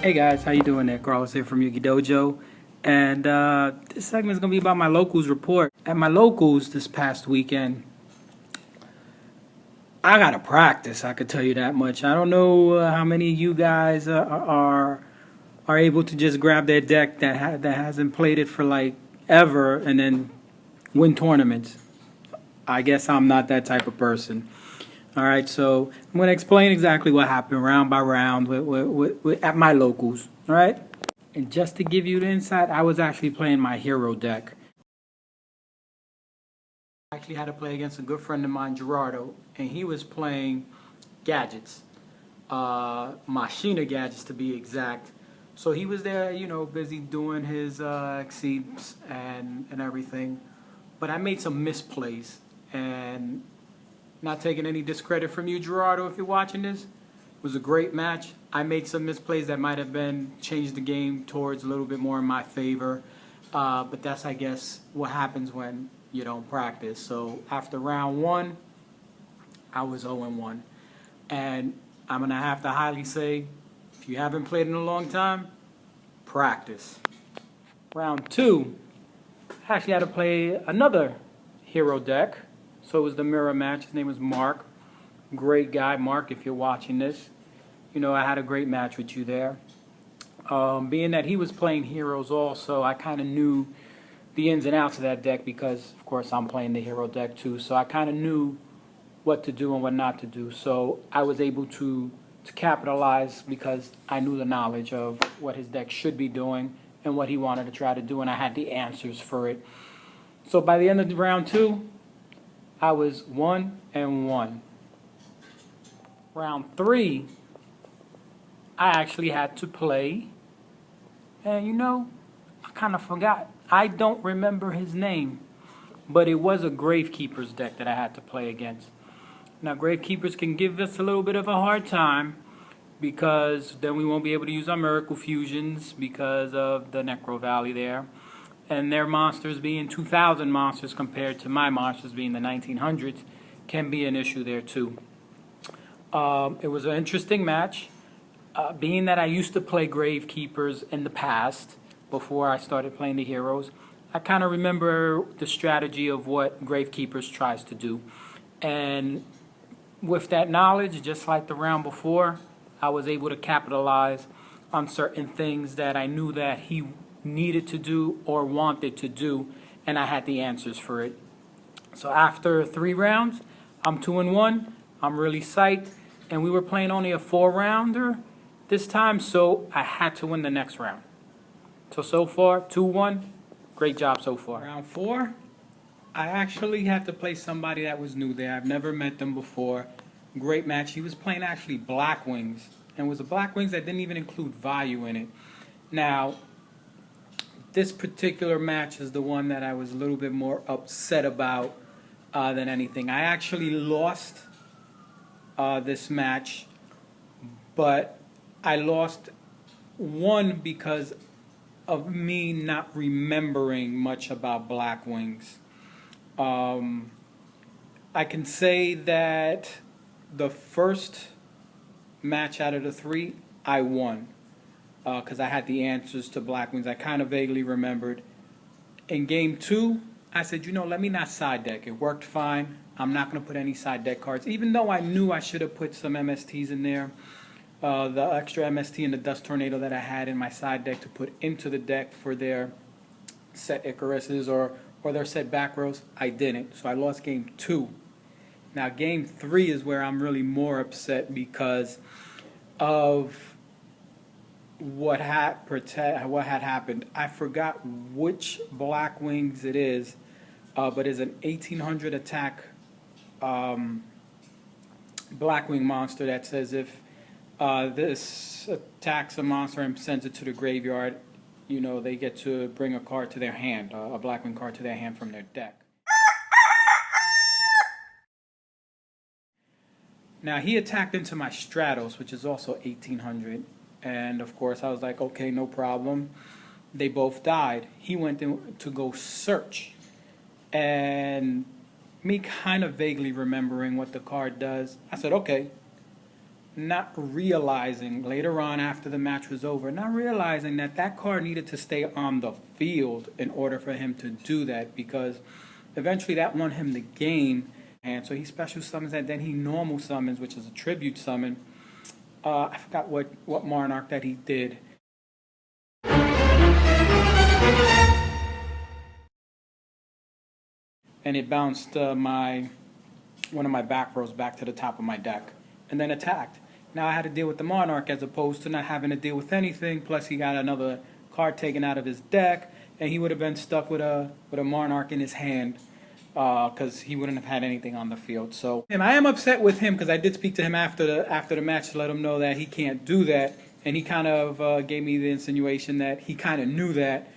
Hey guys, how you doing there? Carlos here from YuGiDojo, and this segment is gonna be about my locals report. At my locals this past weekend, I gotta practice. I could tell you that much. I don't know how many of you guys are able to just grab their deck that hasn't played it for like ever and then win tournaments. I guess I'm not that type of person. All right, so I'm going to explain exactly what happened round by round at my locals. All right, and just to give you the insight, I was actually playing my hero deck. I actually had to play against a good friend of mine, Gerardo, and he was playing gadgets, Machina gadgets to be exact. So he was there, busy doing his exceeds and everything. But I made some misplays, and not taking any discredit from you, Gerardo, if you're watching this. It was a great match. I made some misplays that might have been changed the game towards a little bit more in my favor. But that's, I guess, what happens when you don't practice. So after round one, I was 0-1. And I'm going to have to highly say, if you haven't played in a long time, practice. Round two, I actually had to play another hero deck. So it was the mirror match. His name was Mark. Great guy, Mark, if you're watching this. I had a great match with you there. Being that he was playing heroes also, I kind of knew the ins and outs of that deck because, of course, I'm playing the hero deck too. So I kind of knew what to do and what not to do. So I was able to capitalize because I knew the knowledge of what his deck should be doing and what he wanted to try to do, and I had the answers for it. So by the end of round two, I was 1-1. Round three, I actually had to play, and I kind of forgot. I don't remember his name, but it was a Gravekeeper's deck that I had to play against. Now, Gravekeepers can give us a little bit of a hard time because then we won't be able to use our Miracle Fusions because of the Necro Valley there. And their monsters being 2,000 monsters compared to my monsters being the 1900s can be an issue there too. It was an interesting match. Being that I used to play Gravekeepers in the past, before I started playing the heroes, I kind of remember the strategy of what Gravekeepers tries to do. And with that knowledge, just like the round before, I was able to capitalize on certain things that I knew that he needed to do or wanted to do, and I had the answers for it. So after 3 rounds, I'm 2-1. I'm really psyched, and we were playing only a 4-rounder this time, so I had to win the next round. So far, 2-1. Great job so far. Round 4, I actually had to play somebody that was new there. I've never met them before. Great match. He was playing actually Black Wings, and it was a Black Wings that didn't even include value in it. Now, this particular match is the one that I was a little bit more upset about than anything. I actually lost this match, but I lost one because of me not remembering much about Black Wings. I can say that the first match out of the 3, I won. Because I had the answers to Black Wings. I kind of vaguely remembered. In game 2, I said, let me not side deck. It worked fine. I'm not going to put any side deck cards, even though I knew I should have put some MSTs in there. The extra MST and the Dust Tornado that I had in my side deck to put into the deck for their set Icaruses or their set back rows, I didn't. So I lost game 2. Now game 3 is where I'm really more upset because of what had happened. I forgot which Black Wings it is, but it's an 1800 attack Black Wing monster that says if this attacks a monster and sends it to the graveyard, they get to bring a card to their hand, a Black Wing card to their hand from their deck. Now he attacked into my Stratos, which is also 1800. And of course I was like, okay, no problem. They both died. He went to go search. And me kind of vaguely remembering what the card does, I said, okay, not realizing later on after the match was over, not realizing that that card needed to stay on the field in order for him to do that, because eventually that won him the game. And so he special summons that, then he normal summons, which is a tribute summon. I forgot what Monarch that he did. And it bounced one of my back rows back to the top of my deck, and then attacked. Now I had to deal with the Monarch as opposed to not having to deal with anything. Plus he got another card taken out of his deck, and he would have been stuck with a Monarch in his hand, because he wouldn't have had anything on the field. So, and I am upset with him because I did speak to him after the match to let him know that he can't do that, and he kind of gave me the insinuation that he kind of knew that.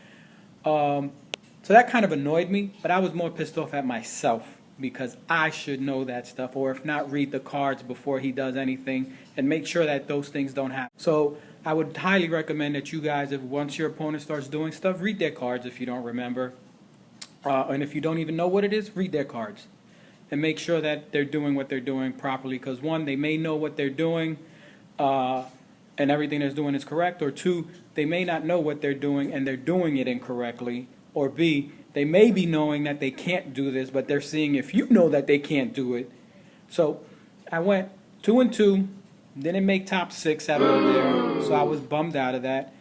So that kind of annoyed me, but I was more pissed off at myself because I should know that stuff, or if not, read the cards before he does anything and make sure that those things don't happen. So I would highly recommend that you guys, if once your opponent starts doing stuff, read their cards if you don't remember. And if you don't even know what it is, read their cards and make sure that they're doing what they're doing properly, because one, they may know what they're doing and everything they're doing is correct, or two, they may not know what they're doing and they're doing it incorrectly. Or B, they may be knowing that they can't do this, but they're seeing if you know that they can't do it. So I went 2-2, didn't make top 6 at all there, so I was bummed out of that.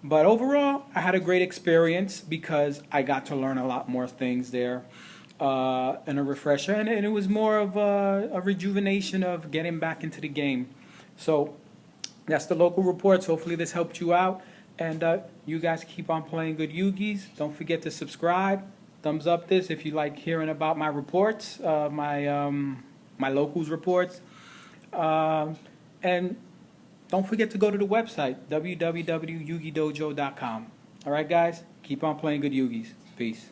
But overall, I had a great experience because I got to learn a lot more things there, and a refresher, and it was more of a rejuvenation of getting back into the game. So that's the local reports. Hopefully this helped you out. And you guys keep on playing good Yugis. Don't forget to subscribe. Thumbs up this if you like hearing about my reports, my locals reports. And don't forget to go to the website, www.yugidojo.com. All right, guys? Keep on playing good Yugis. Peace.